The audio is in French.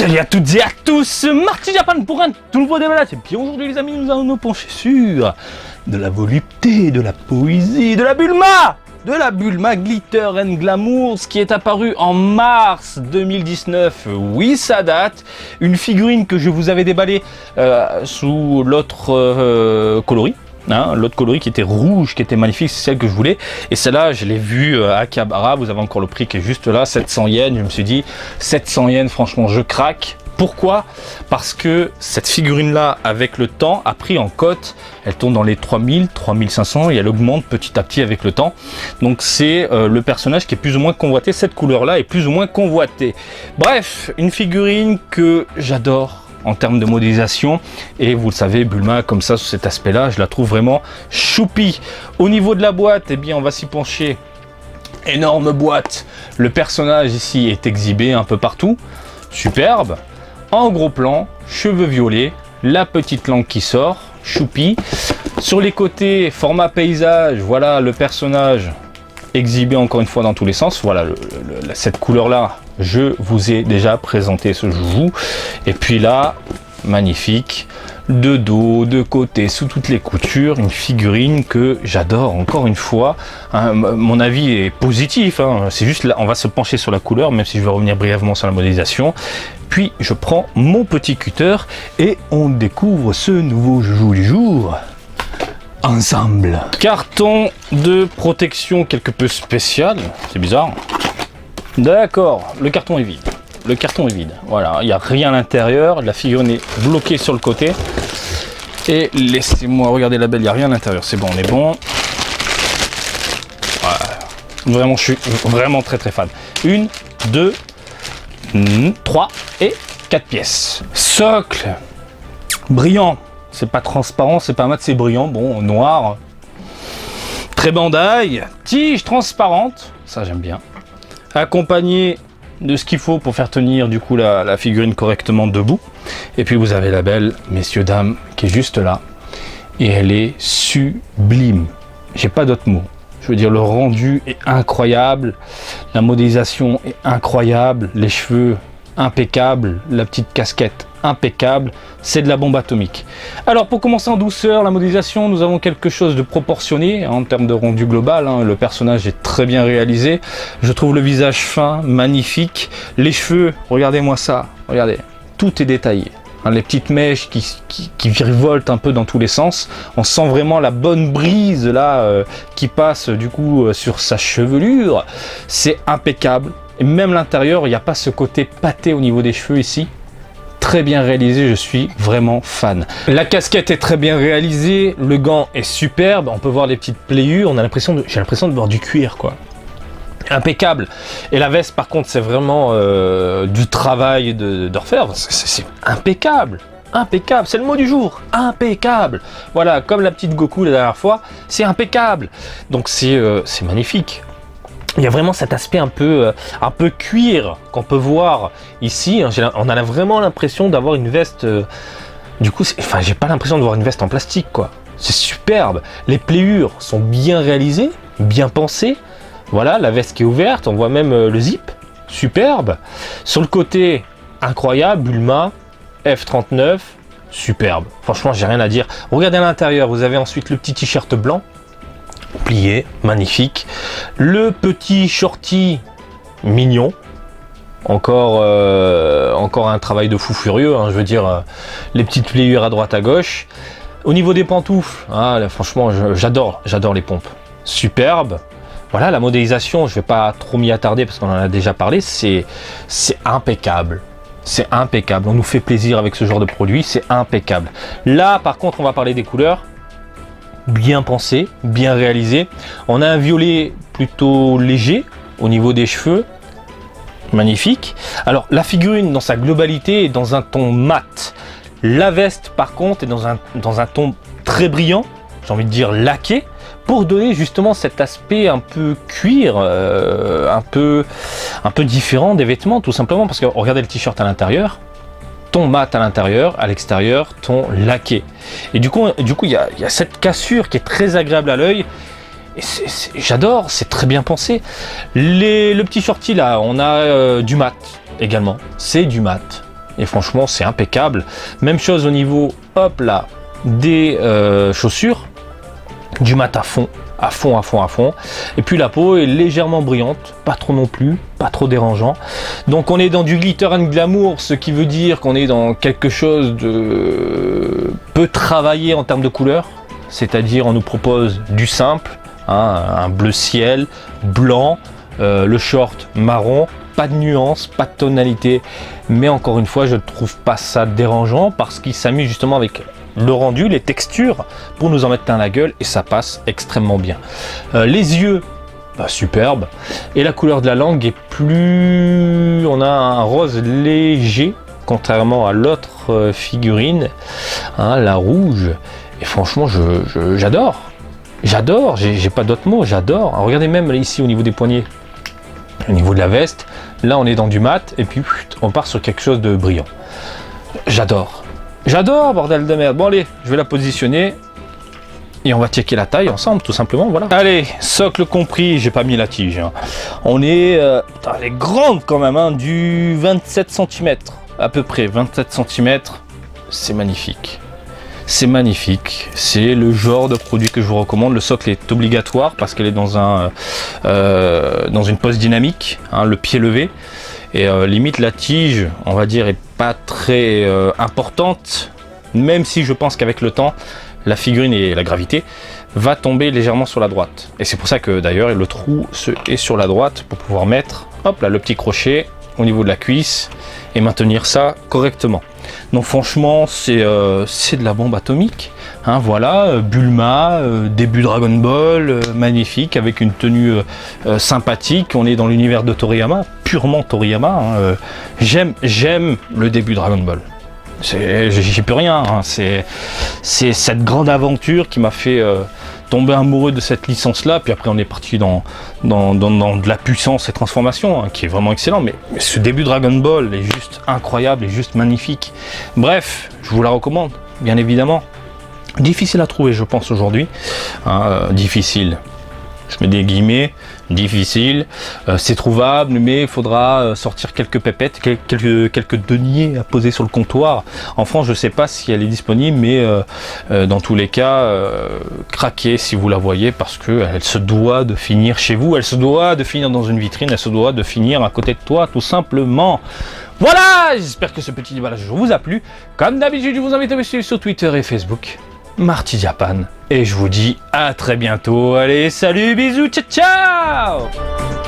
Salut à toutes et à tous, Marty Japan pour un tout nouveau débat. Et puis aujourd'hui les amis, nous allons nous pencher sur de la volupté, de la poésie, de la Bulma Glitter and Glamour, ce qui est apparu en mars 2019. Oui, ça date. Une figurine que je vous avais déballée sous l'autre coloris. Hein, l'autre coloris qui était rouge, qui était magnifique, c'est celle que je voulais. Et celle-là, je l'ai vue à Akihabara. Vous avez encore le prix qui est juste là, 700 yens. Je me suis dit, 700 yens, franchement, je craque. Pourquoi? Parce que cette figurine-là, avec le temps, a pris en cote. Elle tourne dans les 3000, 3500 et elle augmente petit à petit avec le temps. Donc c'est le personnage qui est plus ou moins convoité. Cette couleur-là est plus ou moins convoitée. Bref, une figurine que j'adore en termes de modélisation, et vous le savez, Bulma comme ça, sous cet aspect là, je la trouve vraiment choupi. Au niveau de la boîte, eh bien on va s'y pencher. Énorme boîte, le personnage ici est exhibé un peu partout, superbe, en gros plan, cheveux violets, la petite langue qui sort, choupi. Sur les côtés, format paysage, voilà le personnage exhibé encore une fois dans tous les sens. Voilà cette couleur là, je vous ai déjà présenté ce joujou. Et puis là, magnifique, de dos, de côté, sous toutes les coutures, une figurine que j'adore encore une fois. Hein, mon avis est positif, hein. C'est juste là, on va se pencher sur la couleur, même si je vais revenir brièvement sur la modélisation. Puis je prends mon petit cutter et on découvre ce nouveau joujou du jour ensemble. Carton de protection quelque peu spécial, c'est bizarre. D'accord, le carton est vide. Le carton est vide. Voilà, il n'y a rien à l'intérieur. La figurine est bloquée sur le côté. Et laissez-moi regarder la belle, il n'y a rien à l'intérieur. C'est bon, on est bon. Voilà. Vraiment, je suis vraiment très très fan. 1, 2, 3 et 4 pièces. Socle brillant. C'est pas transparent, c'est pas mat, c'est brillant. Bon, noir. Très bandaille. Tige transparente. Ça, j'aime bien. Accompagné de ce qu'il faut pour faire tenir du coup la figurine correctement debout. Et puis vous avez la belle, messieurs, dames, qui est juste là. Et elle est sublime. J'ai pas d'autres mots. Je veux dire, le rendu est incroyable. La modélisation est incroyable. Les cheveux impeccables. La petite casquette impeccable, c'est de la bombe atomique. Alors pour commencer en douceur, la modélisation, nous avons quelque chose de proportionné en termes de rendu global, hein. Le personnage est très bien réalisé, je trouve le visage fin, magnifique, les cheveux, regardez-moi ça, regardez, tout est détaillé. Hein, les petites mèches qui virevoltent un peu dans tous les sens, on sent vraiment la bonne brise là qui passe du coup sur sa chevelure, c'est impeccable. Et même l'intérieur, il n'y a pas ce côté pâté au niveau des cheveux ici. Très bien réalisé, je suis vraiment fan. La casquette est très bien réalisée, le gant est superbe, on peut voir les petites playures, j'ai l'impression de voir du cuir quoi. Impeccable. Et la veste par contre c'est vraiment du travail d'orfèvre, c'est impeccable. Impeccable, c'est le mot du jour, impeccable. Voilà, comme la petite Goku la dernière fois, c'est impeccable. Donc c'est magnifique. Il y a vraiment cet aspect un peu cuir qu'on peut voir ici. On a vraiment l'impression d'avoir une veste. Du coup, j'ai pas l'impression de voir une veste en plastique, quoi. C'est superbe. Les pliures sont bien réalisées, bien pensées. Voilà, la veste qui est ouverte. On voit même le zip. Superbe. Sur le côté, incroyable. Bulma, F39, superbe. Franchement, j'ai rien à dire. Regardez à l'intérieur. Vous avez ensuite le petit t-shirt blanc. Plié, magnifique. Le petit shorty mignon. Encore un travail de fou furieux, hein, je veux dire, les petites pliures à droite à gauche. Au niveau des pantoufles, là, franchement, j'adore les pompes. Superbe. Voilà, la modélisation, je vais pas trop m'y attarder parce qu'on en a déjà parlé, c'est impeccable. C'est impeccable. On nous fait plaisir avec ce genre de produit, c'est impeccable. Là, par contre, on va parler des couleurs. Bien pensé, bien réalisé. On a un violet plutôt léger au niveau des cheveux. Magnifique. Alors la figurine dans sa globalité est dans un ton mat. La veste par contre est dans un ton très brillant, j'ai envie de dire laqué, pour donner justement cet aspect un peu cuir, un peu différent des vêtements tout simplement, parce que regardez le t-shirt à l'intérieur. Ton mat à l'intérieur, à l'extérieur, ton laqué. Et du coup, il y a cette cassure qui est très agréable à l'œil. Et j'adore, c'est très bien pensé. Le petit shorty là, on a du mat également. C'est du mat. et franchement c'est impeccable. Même chose au niveau, hop là, des chaussures, du mat à fond. Et puis la peau est légèrement brillante, pas trop non plus, pas trop dérangeant. Donc on est dans du glitter and glamour, ce qui veut dire qu'on est dans quelque chose de peu travaillé en termes de couleur. C'est-à-dire on nous propose du simple, hein, un bleu ciel, blanc, le short marron, pas de nuance, pas de tonalité. Mais encore une fois, je ne trouve pas ça dérangeant parce qu'il s'amuse justement avec le rendu, les textures, pour nous en mettre plein la gueule, et ça passe extrêmement bien. Les yeux, bah, superbe, et la couleur de la langue est plus... on a un rose léger, contrairement à l'autre figurine, hein, la rouge, et franchement, j'adore, j'ai pas d'autres mots, j'adore. Regardez même là, ici au niveau des poignets, au niveau de la veste, là on est dans du mat, et puis on part sur quelque chose de brillant. J'adore, bordel de merde. Bon allez, je vais la positionner et on va checker la taille ensemble, tout simplement, voilà. Allez, socle compris, j'ai pas mis la tige. Hein. On est, putain, elle est grande quand même, hein, du 27 cm, à peu près, 27 cm. C'est magnifique. C'est magnifique. C'est le genre de produit que je vous recommande. Le socle est obligatoire parce qu'elle est dans une pose dynamique, hein, le pied levé. Et limite la tige, on va dire, est pas très importante, même si je pense qu'avec le temps, la figurine et la gravité va tomber légèrement sur la droite. Et c'est pour ça que d'ailleurs le trou est sur la droite pour pouvoir mettre, hop là, le petit crochet au niveau de la cuisse et maintenir ça correctement. Donc franchement, c'est de la bombe atomique. Hein, voilà, Bulma, début Dragon Ball, magnifique, avec une tenue sympathique. On est dans l'univers de Toriyama, purement Toriyama. Hein, j'aime le début Dragon Ball. J'y peux rien. Hein, c'est cette grande aventure qui m'a fait tomber amoureux de cette licence-là. Puis après, on est parti dans de la puissance et transformation, hein, qui est vraiment excellent. Mais ce début Dragon Ball est juste incroyable et juste magnifique. Bref, je vous la recommande, bien évidemment. Difficile à trouver, je pense, aujourd'hui. Difficile. Je mets des guillemets. Difficile. C'est trouvable, mais il faudra sortir quelques pépettes, quelques deniers à poser sur le comptoir. En France, je ne sais pas si elle est disponible, mais dans tous les cas, craquez si vous la voyez, parce qu'elle se doit de finir chez vous. Elle se doit de finir dans une vitrine. Elle se doit de finir à côté de toi, tout simplement. Voilà, j'espère que ce petit déballage vous a plu. Comme d'habitude, je vous invite à me suivre sur Twitter et Facebook. Marty Japan, et je vous dis à très bientôt. Allez, salut, bisous, ciao ciao.